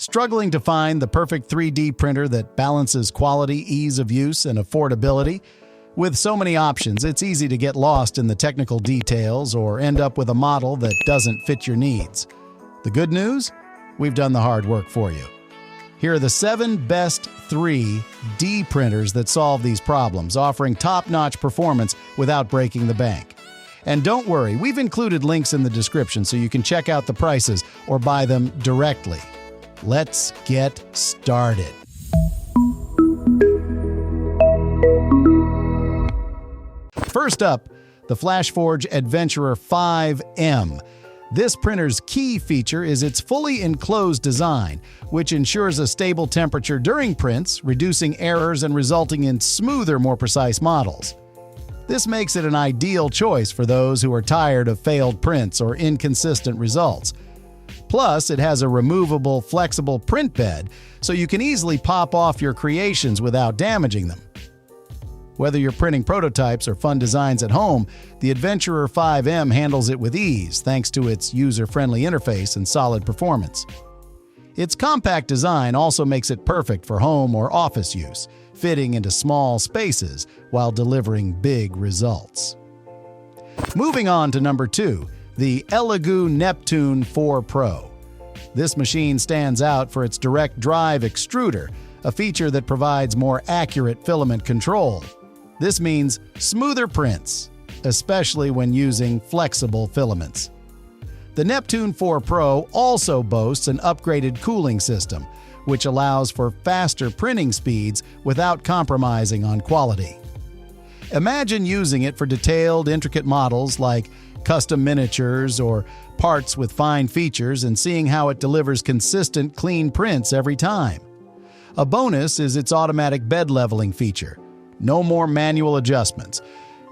Struggling to find the perfect 3D printer that balances quality, ease of use, and affordability? With so many options, it's easy to get lost in the technical details or end up with a model that doesn't fit your needs. The good news? We've done the hard work for you. Here are the 7 best 3D printers that solve these problems, offering top-notch performance without breaking the bank. And don't worry, we've included links in the description so you can check out the prices or buy them directly. Let's get started. First up, the FlashForge Adventurer 5M. This printer's key feature is its fully enclosed design, which ensures a stable temperature during prints, reducing errors and resulting in smoother, more precise models. This makes it an ideal choice for those who are tired of failed prints or inconsistent results. Plus, it has a removable, flexible print bed, so you can easily pop off your creations without damaging them. Whether you're printing prototypes or fun designs at home, the Adventurer 5M handles it with ease thanks to its user-friendly interface and solid performance. Its compact design also makes it perfect for home or office use, fitting into small spaces while delivering big results. Moving on to number 2, the Elu Neptune 4 Pro. This machine stands out for its direct drive extruder, a feature that provides more accurate filament control. This means smoother prints, especially when using flexible filaments. The Neptune 4 Pro also boasts an upgraded cooling system, which allows for faster printing speeds without compromising on quality. Imagine using it for detailed, intricate models like custom miniatures or parts with fine features and seeing how it delivers consistent, clean prints every time. A bonus is its automatic bed leveling feature. No more manual adjustments,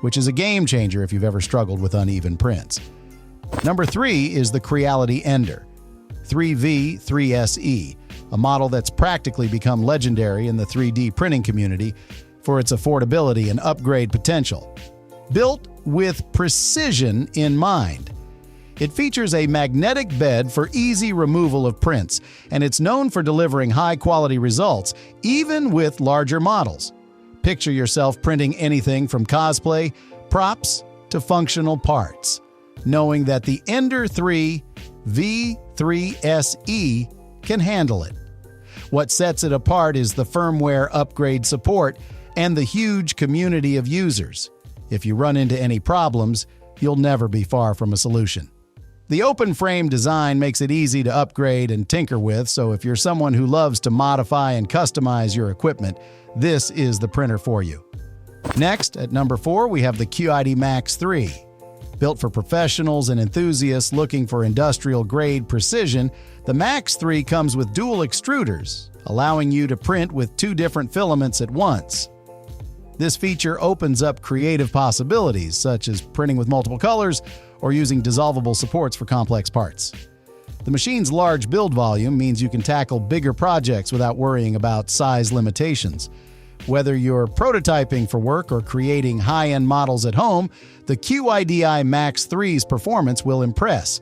which is a game changer if you've ever struggled with uneven prints. Number 3 is the QiD Ender 3V3SE, a model that's practically become legendary in the 3D printing community for its affordability and upgrade potential. Built with precision in mind. It features a magnetic bed for easy removal of prints, and it's known for delivering high-quality results, even with larger models. Picture yourself printing anything from cosplay, props, to functional parts, knowing that the Ender 3 V3SE can handle it. What sets it apart is the firmware upgrade support and the huge community of users. If you run into any problems, you'll never be far from a solution. The open frame design makes it easy to upgrade and tinker with, so if you're someone who loves to modify and customize your equipment, this is the printer for you. Next, at number 4, we have the QiD Max 3. Built for professionals and enthusiasts looking for industrial-grade precision, the Max 3 comes with dual extruders, allowing you to print with 2 different filaments at once. This feature opens up creative possibilities, such as printing with multiple colors or using dissolvable supports for complex parts. The machine's large build volume means you can tackle bigger projects without worrying about size limitations. Whether you're prototyping for work or creating high-end models at home, the QiD Max 3's performance will impress.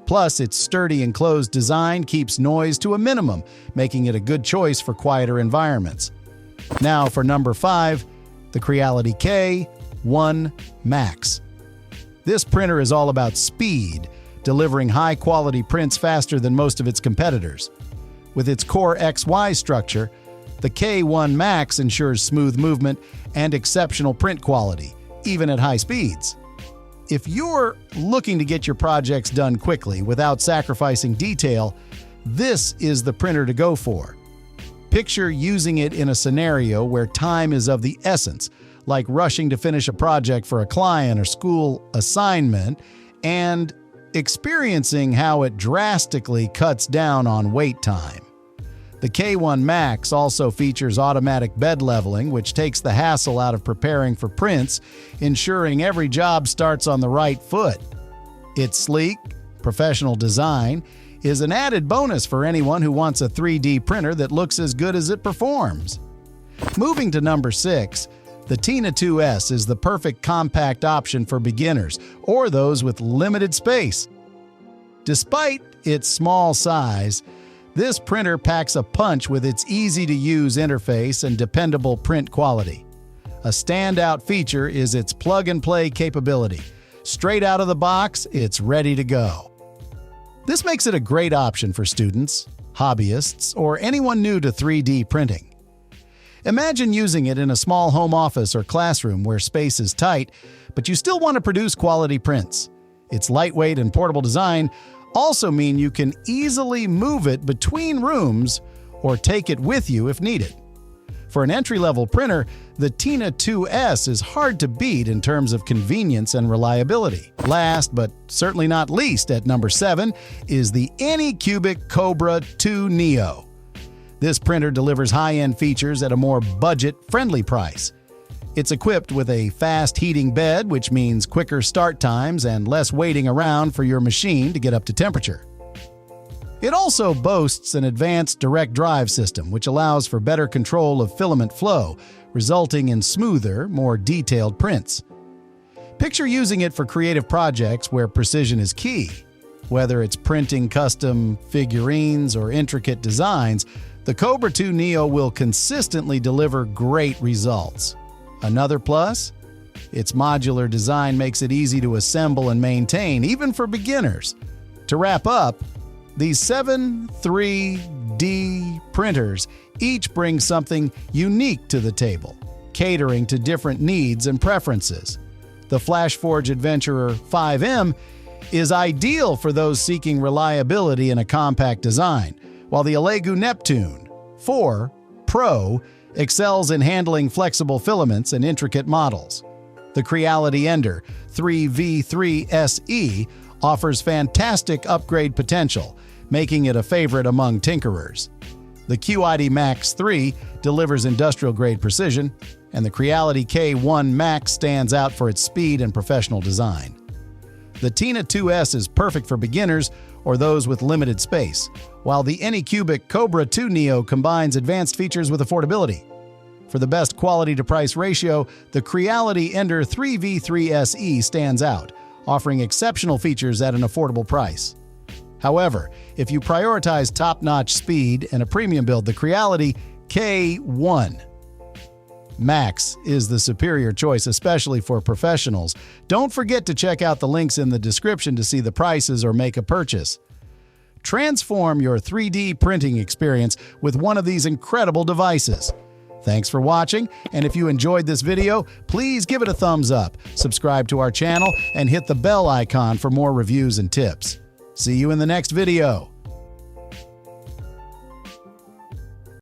Plus, its sturdy enclosed design keeps noise to a minimum, making it a good choice for quieter environments. Now for number 5, the QiD K1 Max. This printer is all about speed, delivering high-quality prints faster than most of its competitors. With its Core XY structure, the K1 Max ensures smooth movement and exceptional print quality, even at high speeds. If you're looking to get your projects done quickly without sacrificing detail, this is the printer to go for. Picture using it in a scenario where time is of the essence, like rushing to finish a project for a client or school assignment, and experiencing how it drastically cuts down on wait time. The K1 Max also features automatic bed leveling, which takes the hassle out of preparing for prints, ensuring every job starts on the right foot. Its sleek, professional design is an added bonus for anyone who wants a 3D printer that looks as good as it performs. Moving to number 6, the Tina 2S is the perfect compact option for beginners or those with limited space. Despite its small size, This printer packs a punch with its easy-to-use interface and dependable print quality. A standout feature is its plug-and-play capability. Straight out of the box, it's ready to go. This makes it a great option for students, hobbyists, or anyone new to 3D printing. Imagine using it in a small home office or classroom where space is tight, but you still want to produce quality prints. Its lightweight and portable design also mean you can easily move it between rooms or take it with you if needed. For an entry-level printer, the Tina 2S is hard to beat in terms of convenience and reliability. Last, but certainly not least, at number 7 is the Anycubic Cobra 2 Neo. This printer delivers high-end features at a more budget-friendly price. It's equipped with a fast heating bed, which means quicker start times and less waiting around for your machine to get up to temperature. It also boasts an advanced direct drive system, which allows for better control of filament flow, resulting in smoother, more detailed prints. Picture using it for creative projects where precision is key. Whether it's printing custom figurines or intricate designs, the Cobra 2 Neo will consistently deliver great results. Another plus? Its modular design makes it easy to assemble and maintain, even for beginners. To wrap up, these 7 3D printers each bring something unique to the table, catering to different needs and preferences. The FlashForge Adventurer 5M is ideal for those seeking reliability in a compact design, while the Elu Neptune 4 Pro excels in handling flexible filaments and intricate models. The QiD Ender 3v3 SE offers fantastic upgrade potential, making it a favorite among tinkerers. The QiD Max 3 delivers industrial-grade precision, and the QiD K1 Max stands out for its speed and professional design. The Tina 2S is perfect for beginners or those with limited space, while the Anycubic Cobra 2 Neo combines advanced features with affordability. For the best quality-to-price ratio, the QiD Ender 3v3 SE stands out, offering exceptional features at an affordable price. However, if you prioritize top-notch speed and a premium build, the QiD K1 Max is the superior choice, especially for professionals. Don't forget to check out the links in the description to see the prices or make a purchase. Transform your 3D printing experience with one of these incredible devices. Thanks for watching, and if you enjoyed this video, please give it a thumbs up, subscribe to our channel, and hit the bell icon for more reviews and tips. See you in the next video.